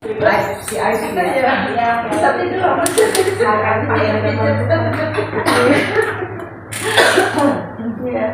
Si Aisy ya, tapi itu apa sih? Akan pakai ya.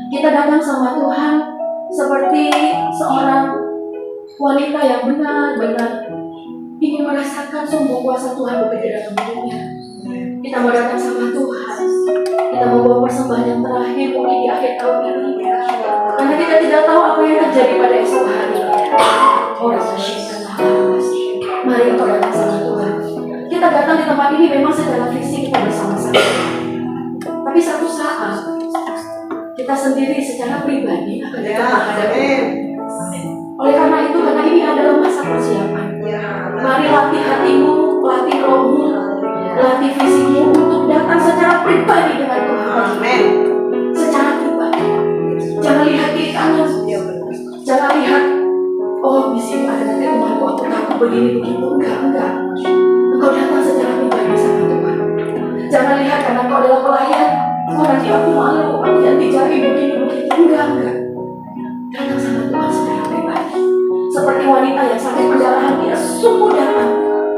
Kita datang sama Tuhan seperti seorang wanita yang benar-benar ingin merasakan sungguh kuasa Tuhan bekerja dalam hidupnya. Kita mau datang sama Tuhan. Kita mau bawa persembahan yang terakhir mungkin di akhir tahun ini. Karena kita tidak tahu apa yang terjadi pada esok hari. Mari kita datang sama Tuhan. Kita datang di tempat ini memang secara fisik kita bersama-sama. Tapi satu saat kita sendiri secara pribadi akan menghadapi. Oleh karena itu, karena ini adalah masa persiapan. Mari latih hatimu, latih rohmu, latih visimu untuk datang secara pribadi dengan Tuhan. Secara pribadi. Jangan lihat kiri kanan. Jangan lihat, oh di sini ada nanti temanku, aku takut begini begitu. Enggak. Engkau datang secara pribadi sama Tuhan. Jangan lihat karena engkau adalah pelayan. Oh nanti aku malu, aku nanti cari begini-begitu. Enggak. Datang sama Tuhan secara pribadi. Seperti wanita yang sakit pendarahan, dia sungguh datang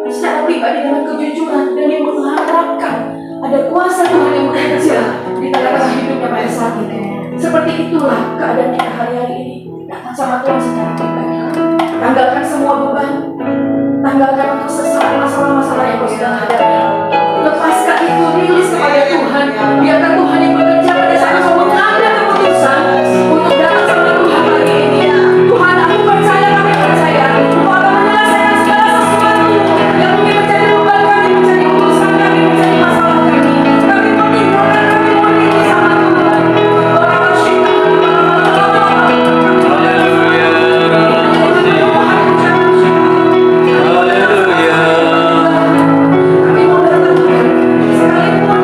secara pribadi dengan kejujuran dan yang mengharapkan ada kuasa Tuhan yang bekerja di tengah-tengah hidupnya pada saat ini. Seperti itulah keadaan kita hari-hari ini. Datang sama Tuhan secara pribadi. Tanggalkan semua beban. Tanggalkan untuk sesaat masalah-masalah yang kau sedang hadapi. Lepaskan itu, rilis kepada Tuhan. Biarkan Tuhan yang bekerja pada saat kau mengambil keputusan untuk datang sama Tuhan hari ini. Tuhan, aku percaya, kami percaya. Engkau akan menyelesaikan segala sesuatu yang mungkin menjadi beban kami, menjadi urusan kami, menjadi masalah kami. Kami meninggalkan, kami meninggalkan sama Tuhan. Kami mau datang Tuhan, sekalipun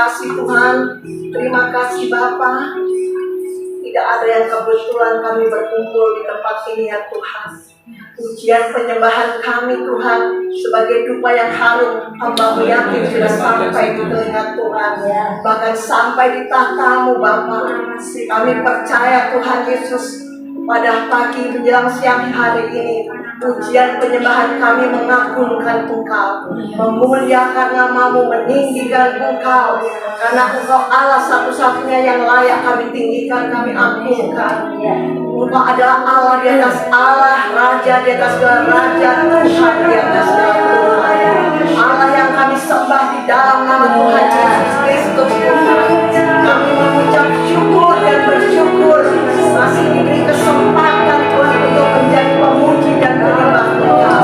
kasih Tuhan. Terima kasih Bapa. Tidak ada yang kebetulan kami berkumpul di tempat ini ya Tuhan. Pujian penyembahan kami Tuhan sebagai dupa yang harum, hamba yakin sudah sampai di telinga Tuhan, bahkan sampai di tahta-Mu Bapa. Kami percaya Tuhan Yesus, pada pagi menjelang siang hari ini pujian penyembahan kami mengagungkan Engkau, memuliakan nama-Mu, meninggikan Engkau, karena Engkau Allah satu-satunya yang layak kami tinggikan, kami agungkan. Engkau adalah Allah di atas Allah, Raja di atas segala raja, Tuhan di atas segala Tuhan. Allah yang kami sembah di dalam nama Tuhan Yesus Kristus Tuhan. Kami mengucap syukur dan bersyukur masih diberi kesempatan Tuhan untuk menjadi pemuji dan penyembah Tuhan.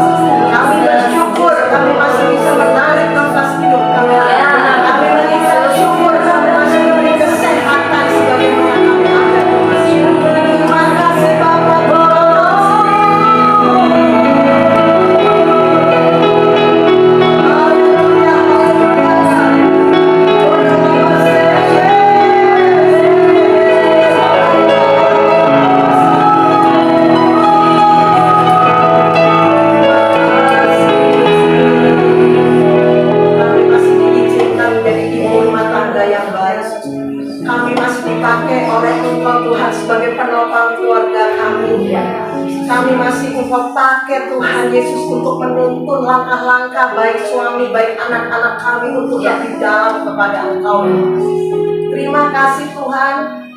Kami bersyukur kami masih bisa menarik nafas hidup kami. Kami mengucap syukur kami masih diberi kesehatan sebagaimana kami ada. Terima kasih Bapa. Kami masih dipakai oleh Engkau Tuhan sebagai penopang keluarga kami. Kami masih Engkau pakai Tuhan Yesus untuk menuntun langkah-langkah baik suami baik anak-anak kami untuk lebih dalam kepada Engkau. Terima kasih Tuhan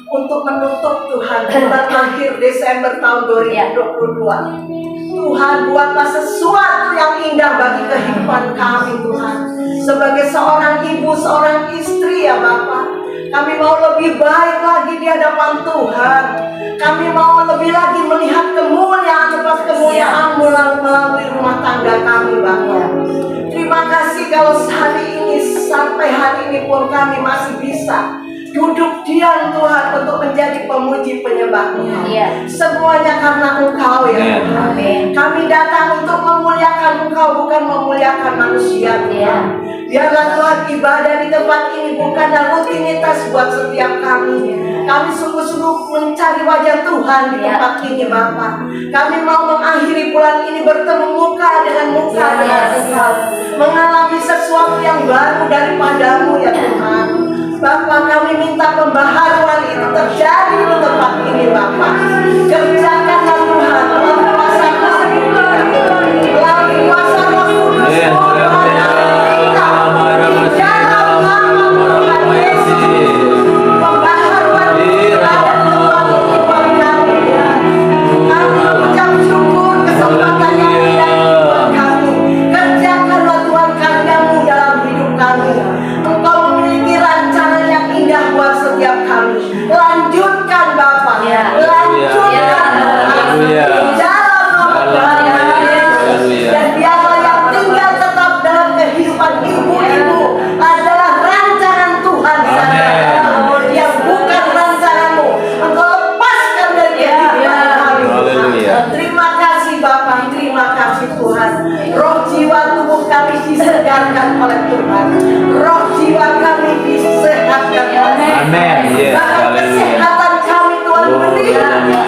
untuk menutup Tuhan bulan akhir Desember tahun 2022. Tuhan buatlah sesuatu yang indah bagi kehidupan kami Tuhan. Sebagai seorang ibu, seorang istri ya Bapak, kami mau lebih baik lagi di hadapan Tuhan. Kami mau lebih lagi melihat kemuliaan lepas kemuliaan-Mu melalui rumah tangga kami Bapak. Terima kasih kalau hari ini sampai hari ini pun kami masih bisa duduk diam Tuhan untuk menjadi pemuji penyembah Tuhan. Semuanya karena Engkau ya Tuhan. Kami datang untuk memuliakan Engkau, bukan memuliakan manusia Tuhan. Biarlah Tuhan ibadah di tempat ini bukanlah rutinitas buat setiap kami. Kami sungguh-sungguh mencari wajah Tuhan di tempat ini Bapak. Kami mau mengakhiri bulan ini bertemu muka dengan Engkau, mengalami sesuatu yang baru daripada-Mu ya Tuhan. Bapak, kami minta pembaharuan itu terjadi di tempat ini Bapak. Kerjakanlah Tuhan melalui kuasa melalui kuasa Roh Kudus Tuhan. Di dalam nama Tuhan Yesus, pembaharuan itu ada di tempat ini buat kami. Kami mengucap syukur kesempatan yang indah buat kami. Kerjakanlah Tuhan karya-Mu dalam hidup kami. Engkau memiliki rencana yang indah buat setiap kami. Lanjutkan Bapak, lanjutkan jalan Tuhan. Dan biarlah yang tinggal tetap dalam kehidupan ibu-ibu adalah rancangan Tuhan saja, yang bukan rancangan-Mu. Engkau lepaskan dari kehidupan kami. Terima kasih Bapak, terima kasih Tuhan. Roh jiwa tubuh kami disegarkan oleh Tuhan. Roh jiwa kami disehatkan oleh Tuhan. Bahkan kesehatan kami Tuhan beri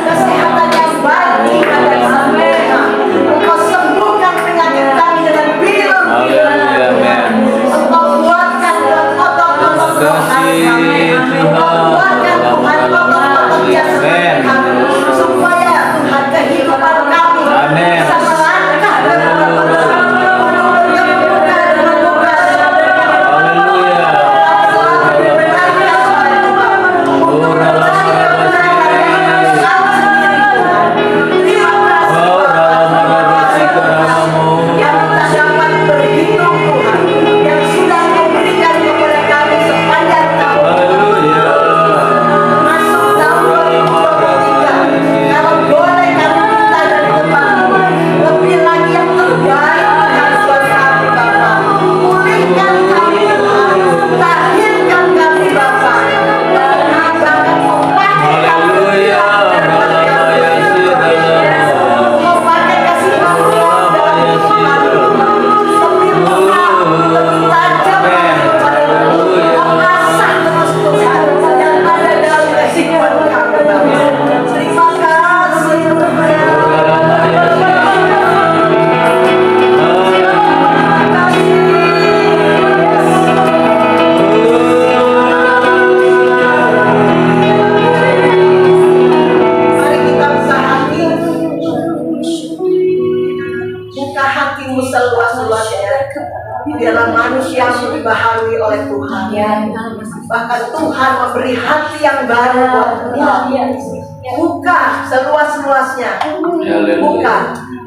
kesehatan yang baik dan sempurna. Engkau sembuhkan penyakit kami dengan bilang-bilang. Engkau buatkan otot-otot rohani kami. Engkau buatkan Tuhan otot-otot jasmani kami, supaya Tuhan kehidupan kami bisa melangkah dengan beri hati yang baru buat engkau. Buka seluas-luasnya, buka.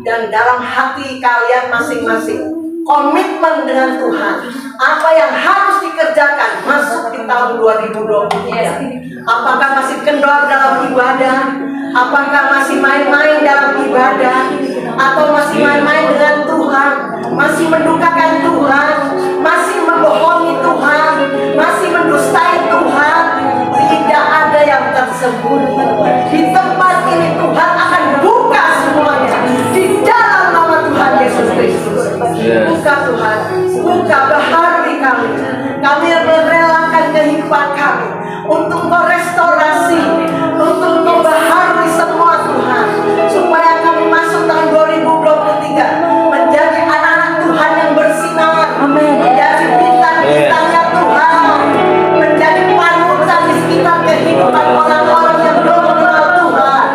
Dan dalam hati kalian masing-masing komitmen dengan Tuhan. Apa yang harus dikerjakan masuk di tahun 2023. Apakah masih kendor dalam ibadah? Apakah masih main-main dalam ibadah? Atau masih main-main dengan Tuhan? Masih mendukakan Tuhan? Masih membohongi Tuhan? Masih mendustai Tuhan? Tidak ada yang tersembunyi. Di tempat ini Tuhan akan buka semuanya. Di dalam nama Tuhan Yesus Kristus. Buka Tuhan, buka baharui kami. Kami merelakan kehidupan kami untuk merestorasi, untuk membaharui semua Tuhan, supaya kami masuk tahun 2023 menjadi anak-anak Tuhan yang bersinar, menjadi bintang-bintangnya Tuhan, menjadi panutan di sekitar kehidupan orang-orang yang belum mengenal Tuhan.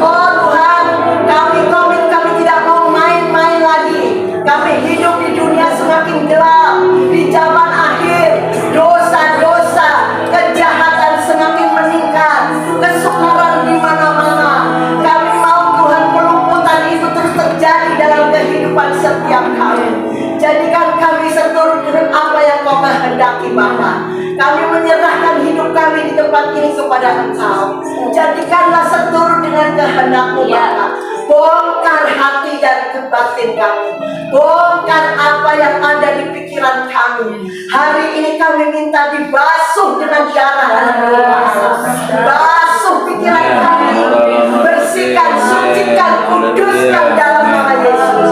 Oh Tuhan, kami komit, kami tidak mau main-main lagi. Kami hidup di dunia semakin gelap, di zaman akhir, dosa-dosa, kejahatan semakin meningkat, kesukaran di mana-mana. Kami mau Tuhan pelumputan itu terus terjadi dalam kehidupan setiap kami. Jadikan kami seturut dengan apa yang Kau kehendaki Bapa. Kami menyerahkan hidup kami di tempat ini kepada Engkau. Jadikanlah seturut dengan kehendak-Mu Bapa. Bongkar hati dan batin kami. Bongkar apa yang ada di pikiran kami. Hari ini kami minta dibasuh dengan darah anak dewasa. Basuh pikiran kami. Bersihkan, sucikan, kuduskan dalam nama Yesus.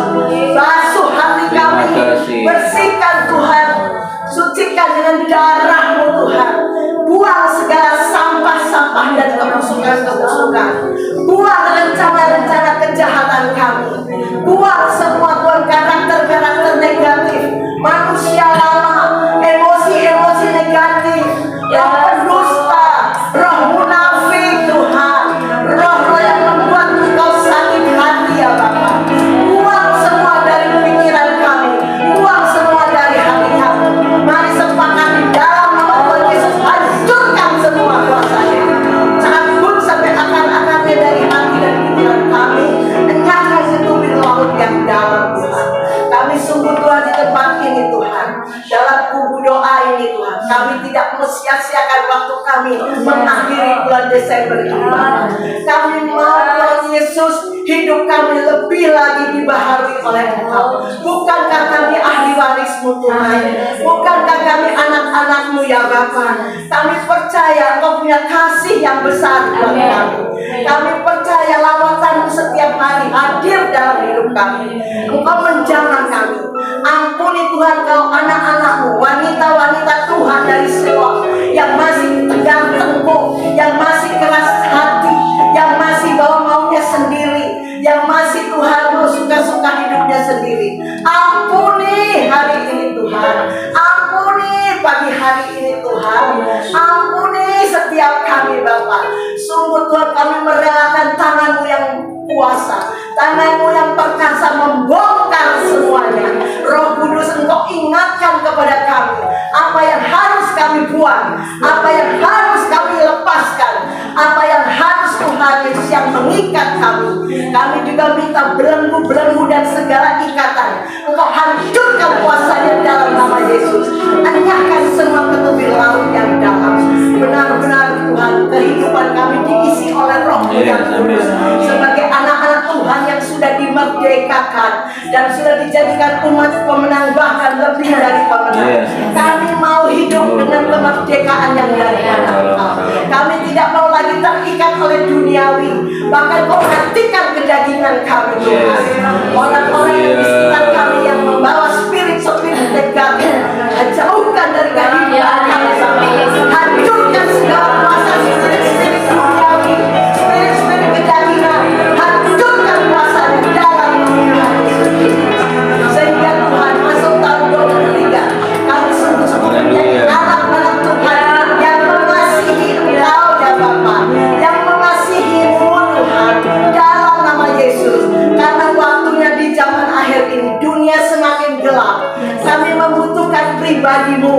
Basuh hati kami. Bersihkan Tuhan. Sucikan dengan darah-Mu Tuhan. Buang segala sampah-sampah dan kebusukan-kebusukan. Buang rencana-rencana kejahatan kami. Buang semua Tuhan karakter-karakter negatif, manusia lama, emosi-emosi negatif, yang pendusta, roh munafik Tuhan, roh-roh yang membuat Engkau sakit hati ya Bapa. Buang semua dari pikiran kami, buang semua dari hati kami. Mari sepakati dalam nama Tuhan Yesus, hancurkan semua kuasanya. Cabut sampai akar-akarnya dari hati dan pikiran kami. Enyahkan setubir laut yang dalam Tuhan. Kami sungguh Tuhan di tempat ini Tuhan, dalam kubu doa ini Tuhan, kami tidak sia-siakan waktu kami mengakhiri bulan Desember ini Bapa. Kami mau Tuhan Yesus, hidup kami lebih lagi dibaharui oleh Engkau. Bukankah kami ahli waris-Mu Tuhan? Bukankah kami anak-anak-Mu ya Bapa? Kami percaya Engkau punya kasih yang besar buat kami. Kami percaya lawatan-Mu setiap hari hadir dalam hidup kami. Engkau menjamah kami. Ampuni Tuhan kalau anak-anak-Mu, wanita-wanita Tuhan dari Silo yang masih tegang tengkuk, yang masih keras hati, yang masih bawa maunya sendiri, yang masih Tuhan mau suka-suka hidupnya sendiri. Ampuni hari ini Tuhan. Ampuni pagi hari ini Tuhan. Ampuni setiap kami Bapa. Sungguh Tuhan kami merelakan tangan-Mu yang kuasa, tangan-Mu yang perkasa membongkar semuanya. Roh Kudus Engkau ingatkan kepada kami apa yang harus kami buang, apa yang harus kami lepaskan, apa yang harus Tuhan Yesus yang mengikat kami. Kami juga minta belenggu-belenggu dan segala ikatan Engkau hancurkan kuasanya dalam nama Yesus. Enyahkan semua ketubir laut yang dalam. Benar-benar Tuhan, kehidupan kami diisi oleh Roh-Mu yang kudus sebagai anak-anak Tuhan yang sudah dimerdekakan dan sudah dijadikan umat pemenang, bahkan lebih dari pemenang. Kami mau hidup dengan kemerdekaan yang dari Engkau. Kami tidak mau lagi terikat oleh duniawi, bahkan Kau hentikan kedagingan kami Tuhan. Orang-orang yang di sekitar kami yang membawa spirit-spirit negatif, jauhkan dari kehidupan kami. Hancurkan segala kuasa spirit-spirit duniawi, spirit-spirit kedagingan. Hancurkan kuasanya dalam nama Yesus. Sehingga Tuhan masuk tahun 2023 kami sungguh-sungguh menjadi anak-anak Tuhan yang mengasihi Engkau ya Bapa, yang mengasihi-Mu Tuhan dalam nama Yesus. Karena waktunya di zaman akhir ini dunia semakin gelap. Kami membutuhkan pribadi-Mu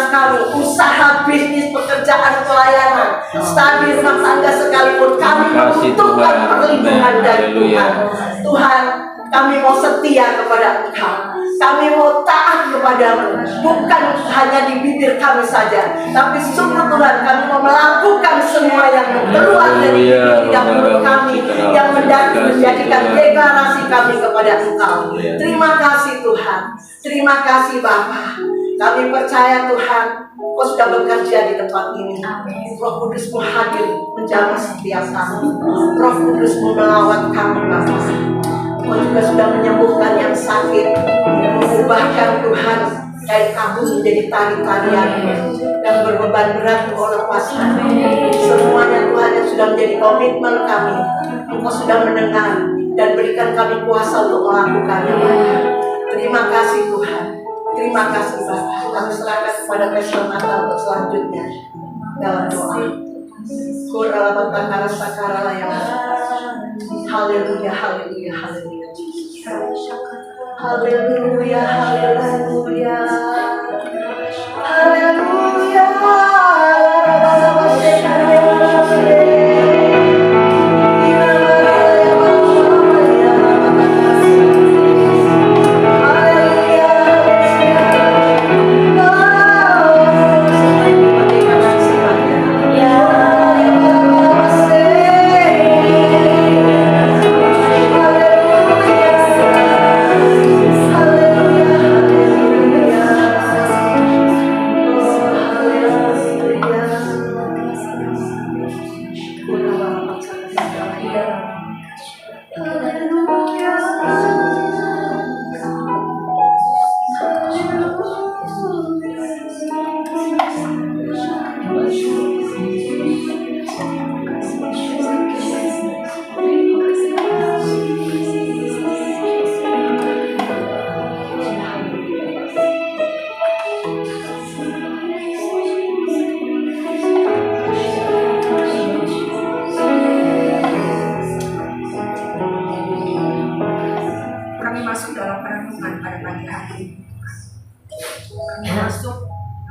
kami, usaha, bisnis, pekerjaan, pelayanan, studi rumah tangga sekalipun, kami membutuhkan perlindungan dari Tuhan. Tuhan, kami mau setia kepada Engkau. Kami mau taat kepadamu, bukan hanya di bibir kami saja, tapi sungguh Tuhan, kami mau melakukan semua yang keluar dari mulut kami, yang menjadikan deklarasi kami kepada Engkau. Terima kasih Tuhan, terima kasih Bapa. Kami percaya Tuhan, Kau sudah bekerja di tempat ini. Roh Kudus-Mu hadir menjamah setiap kami. Roh Kudus-Mu melawat kami Bapa. Kau juga sudah menyembuhkan yang sakit, mengubahkan Tuhan dari kabut menjadi tari-tarian, yang berbeban berat Kau lepaskan. Semuanya Tuhan yang sudah menjadi komitmen kami, Engkau sudah mendengar dan berikan kami kuasa untuk melakukannya. Terima kasih Tuhan, terima kasih Bapak. Kami serahkan kepada Pastor Natal untuk selanjutnya dalam doa. Kurala batakara sakara layang. Haleluya, haleluya, haleluya. Haleluya, haleluya. Haleluya.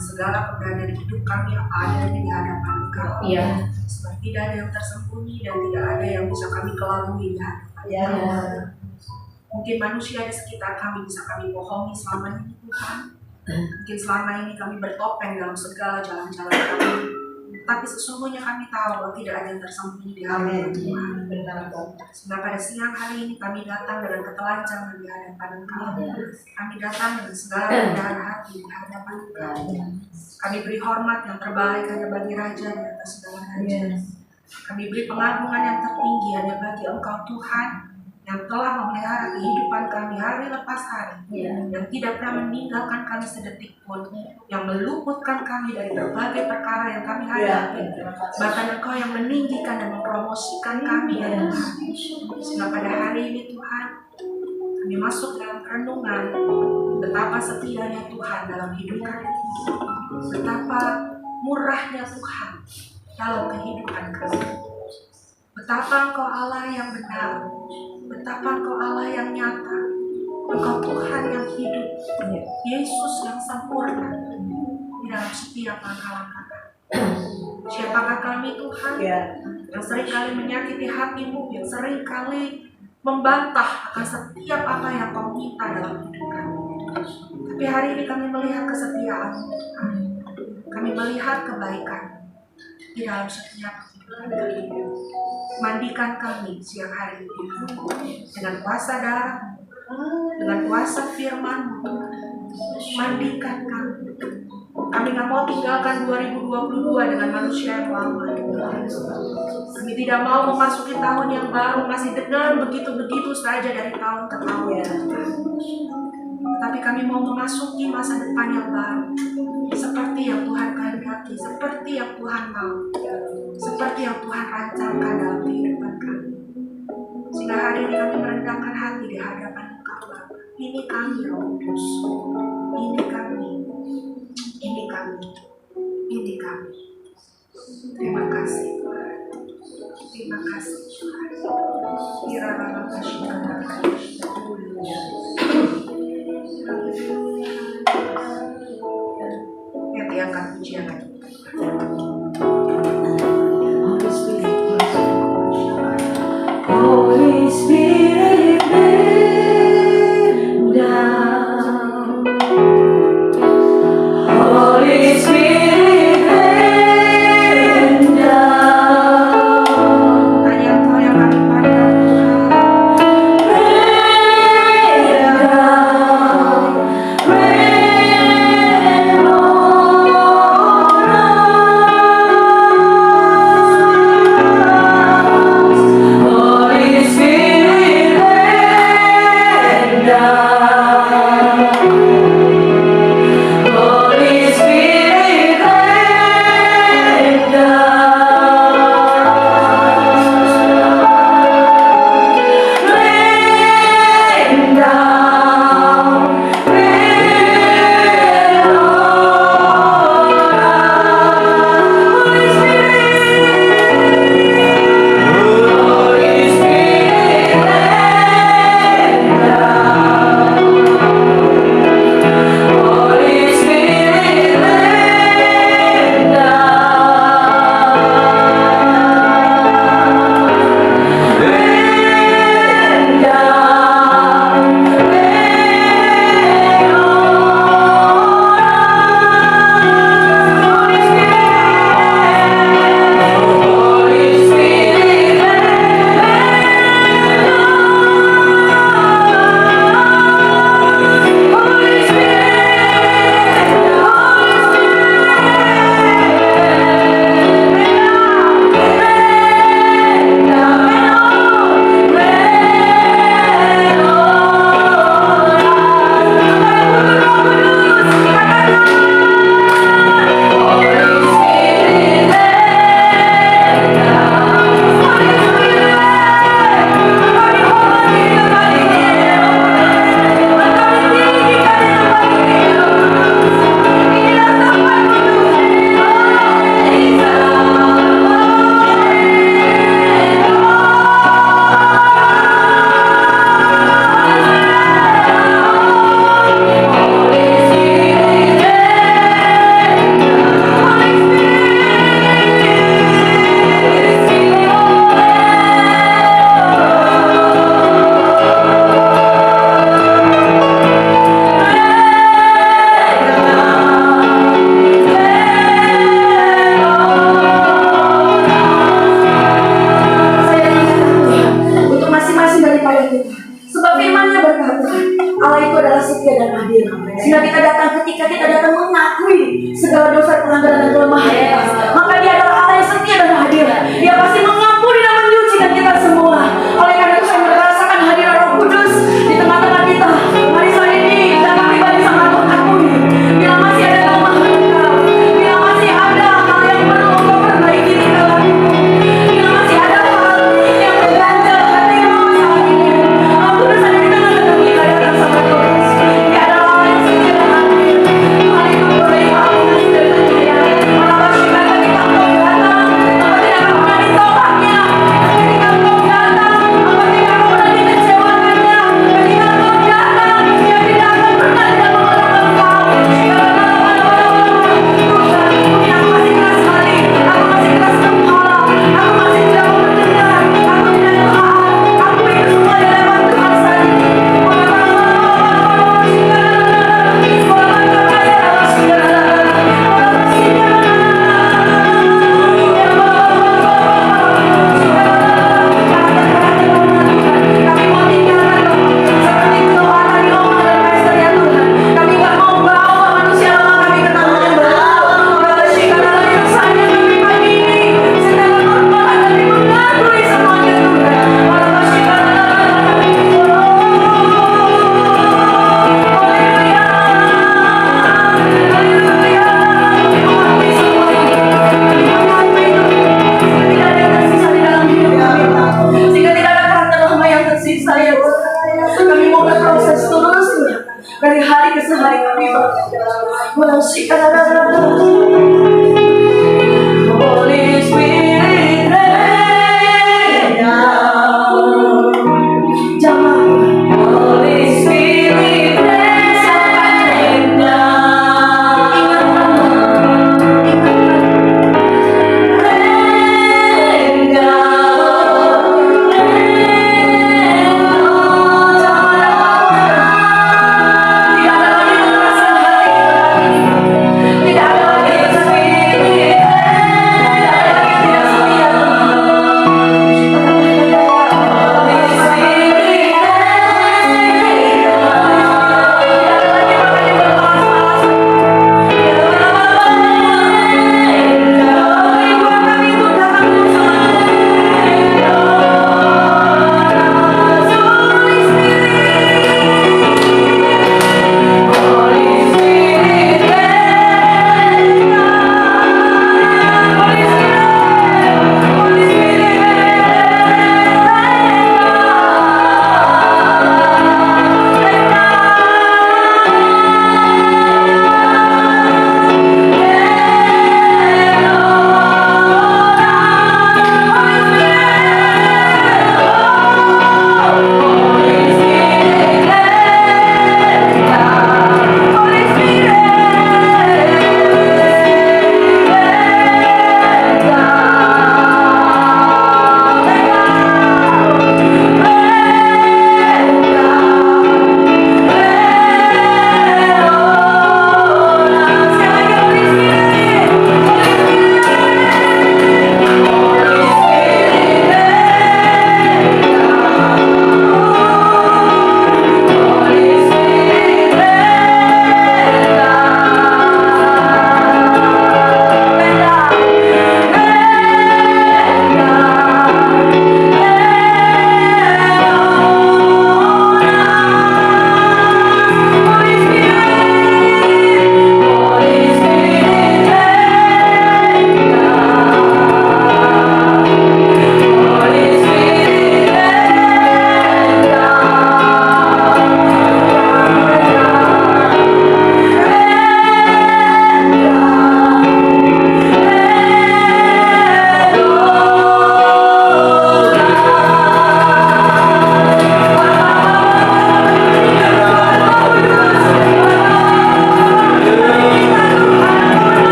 Segala keberadaan hidup kami apa adanya di hadapan Engkau. Sebab tidak ada yang tersembunyi dan tidak ada yang bisa kami kelabui di hadapan Engkau. Mungkin manusia di sekitar kami bisa kami bohongi selama ini Tuhan. Mungkin selama ini kami bertopeng dalam segala jalan-jalan kami. Tapi sesungguhnya kami tahu bahwa tidak ada yang tersembunyi di hadapan Tuhan. Sehingga pada siang hari ini kami datang dengan ketelanjangan di hadapan Engkau. Kami datang dengan segala kerendahan hati di hadapan Engkau. Kami beri hormat yang terbaik hanya bagi Raja di atas segala raja. Kami beri pengagungan yang tertinggi hanya bagi Engkau Tuhan, yang telah memelihara kehidupan kami hari lepas hari, yang tidak pernah meninggalkan kami sedetik pun, yang meluputkan kami dari berbagai perkara yang kami hadapi. Bahkan Engkau yang meninggikan dan mempromosikan kami ya Tuhan. Sehingga pada hari ini Tuhan, kami masuk dalam renungan betapa setianya Tuhan dalam hidup kami, betapa murahnya Tuhan dalam kehidupan kami. Betapa Engkau Allah yang benar, betapa Engkau Allah yang nyata, Engkau Tuhan yang hidup, Yesus yang sempurna di dalam setiap langkah-langkah kami. Siapakah kami Tuhan yang seringkali menyakiti hati-Mu, yang seringkali membantah akan setiap apa yang Kau minta dalam hidup kami. Tapi hari ini kami melihat kesetiaan-Mu Tuhan. Kami melihat kebaikan di dalam setiap kehidupan kami. Mandikan kami siang hari ini dengan kuasa darah, dengan kuasa firman-Mu. Mandikan kami. Kami gak mau tinggalkan 2022 dengan manusia yang lama. Kami tidak mau memasuki tahun yang baru masih dengan begitu-begitu saja dari tahun ke tahun. Tapi kami mau memasuki masa depan yang baru, seperti yang Tuhan kehendaki, seperti yang Tuhan mau, seperti yang Tuhan rancangkan dalam kehidupan kami. Sehingga hari ini kami merendahkan hati di hadapan Engkau Bapa. Ini kami Roh Kudus, ini kami, ini kami, ini kami. Terima kasih Tuhan, terima kasih Tuhan. Kiranya kasih Tuhan. Yang angkat pujian lagi. Holy Spirit, bend down. Holy Spirit, bend down. Hanya Engkau yang kami pandang Tuhan. Rain down, rain on us. Holy Spirit, rain down. Holy Spirit, rain down. Rain down, rain on us. Holy Spirit, rain down. Holy Spirit, rain down. Rain down, rain on us. Holy Spirit, Holy untuk masing-masing daripada kita. Sebab firman-Nya berkata, Allah itu adalah setia dan adil. Sehingga kita datang ketika kita datang mengakui segala dosa, pelanggaran dan kelemahan kita. Maka Dia adalah Allah yang setia dan adil. Dia pasti mengampuni dan menyucikan kita semua. Oleh karena itu saya merasakan hadirat Roh Kudus di tengah-tengah kita. Mari saat ini dan kami pribadi sangat mengakui bila masih ada kelemahan kita, bila masih ada hal yang perlu Engkau perbaiki di dalam hidup, bila masih ada hal yang mengganjal hati kami saat ini. Roh Kudus ada di tengah-tengah kita datang sama Tuhan. Dia adalah Allah yang setia dan adil. Tuhan itu boleh mengampuni dan menyayang.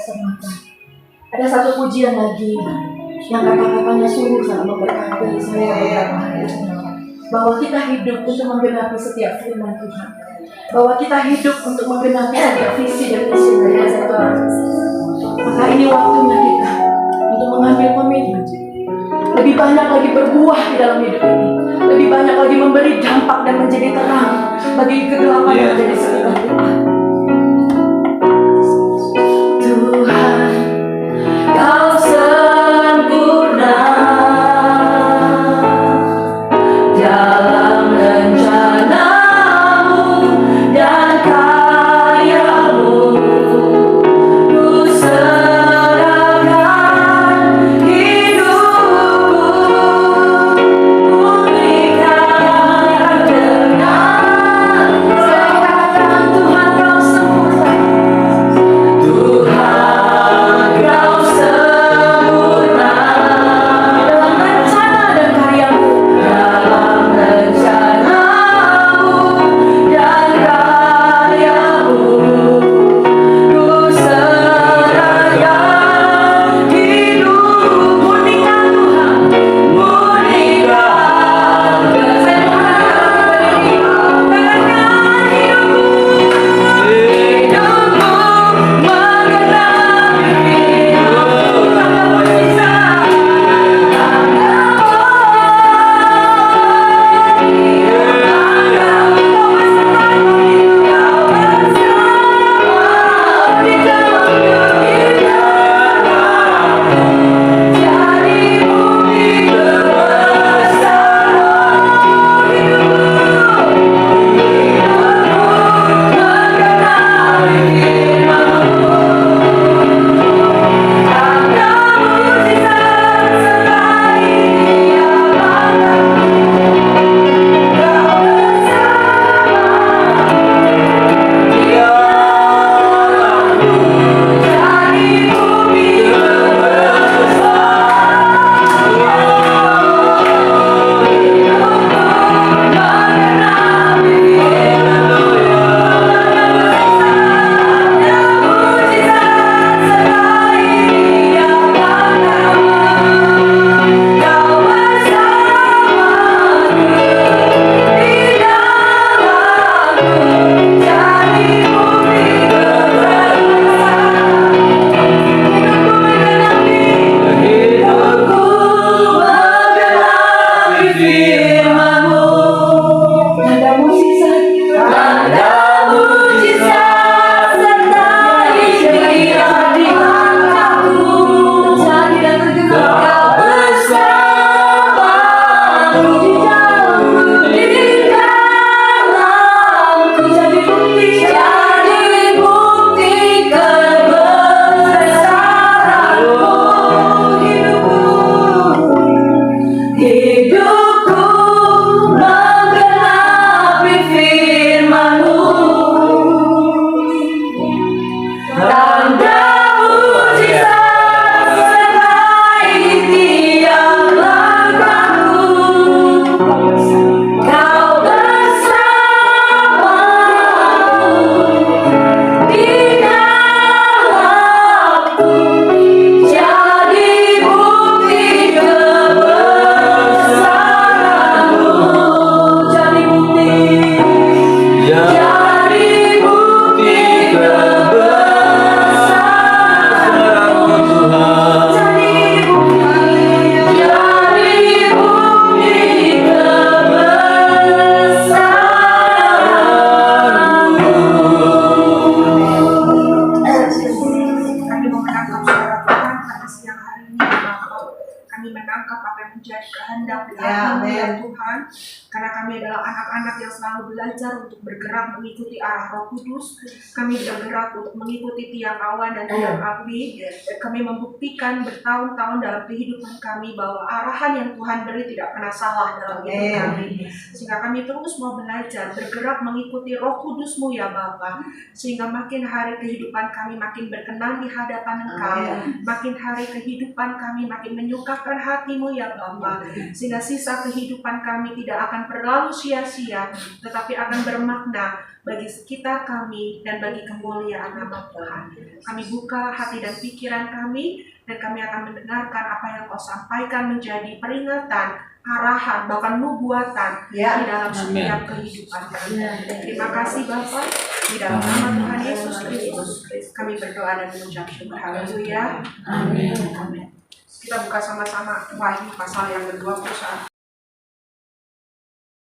semata. Ada satu pujian lagi yang kata-katanya sungguh sangat memberkati saya beberapa hari ini. Bahwa kita hidup untuk menggenapi setiap firman Tuhan. Bahwa kita hidup untuk menggenapi setiap visi dan misi dari Tuhan. Maka ini waktunya kita untuk mengambil komitmen. Lebih banyak lagi berbuah di dalam hidup ini. Lebih banyak lagi memberi dampak dan menjadi terang bagi kegelapan yang ada di sekitar kita. Tuhan, Kau sempurna dalam rencana-Mu dan karya-Mu. Ku serahkan hidupku, pulihkan dengan serahkan Tuhan Kau sempurna. Tuhan Kau sempurna dalam rencana dan karya-Mu, dalam rencana-Mu dan karya-Mu. Ku serahkan hidupku, murnikan Tuhan, murnikan. Saya mengharapkan hidupku, karena kami adalah anak-anak yang selalu belajar untuk bergerak mengikuti arah Roh Kudus. Kami bergerak untuk mengikuti tiang awan dan tiang api. Dan kami membuktikan bertahun-tahun dalam kehidupan kami bahwa arahan yang Tuhan beri tidak pernah salah dalam hidup kami. Sehingga kami terus mau belajar bergerak mengikuti Roh Kudus-Mu ya Bapa. Sehingga makin hari kehidupan kami makin berkenan di hadapan Engkau. Makin hari kehidupan kami makin menyukakan kehendapan hati-Mu ya Bapa, sehingga sisa kehidupan kami tidak akan berlalu sia-sia, tetapi akan bermakna bagi sekitar kami dan bagi kemuliaan nama Tuhan. Kami buka hati dan pikiran kami, dan kami akan mendengarkan apa yang Kau sampaikan menjadi peringatan, arahan, bahkan nubuatan di dalam setiap kehidupan kami. Terima kasih Bapa, di dalam nama Tuhan Yesus Kristus kami berdoa dan mengucap syukur. Haleluya. Amin. Kita buka sama-sama Wahyu pasal yang ke-21.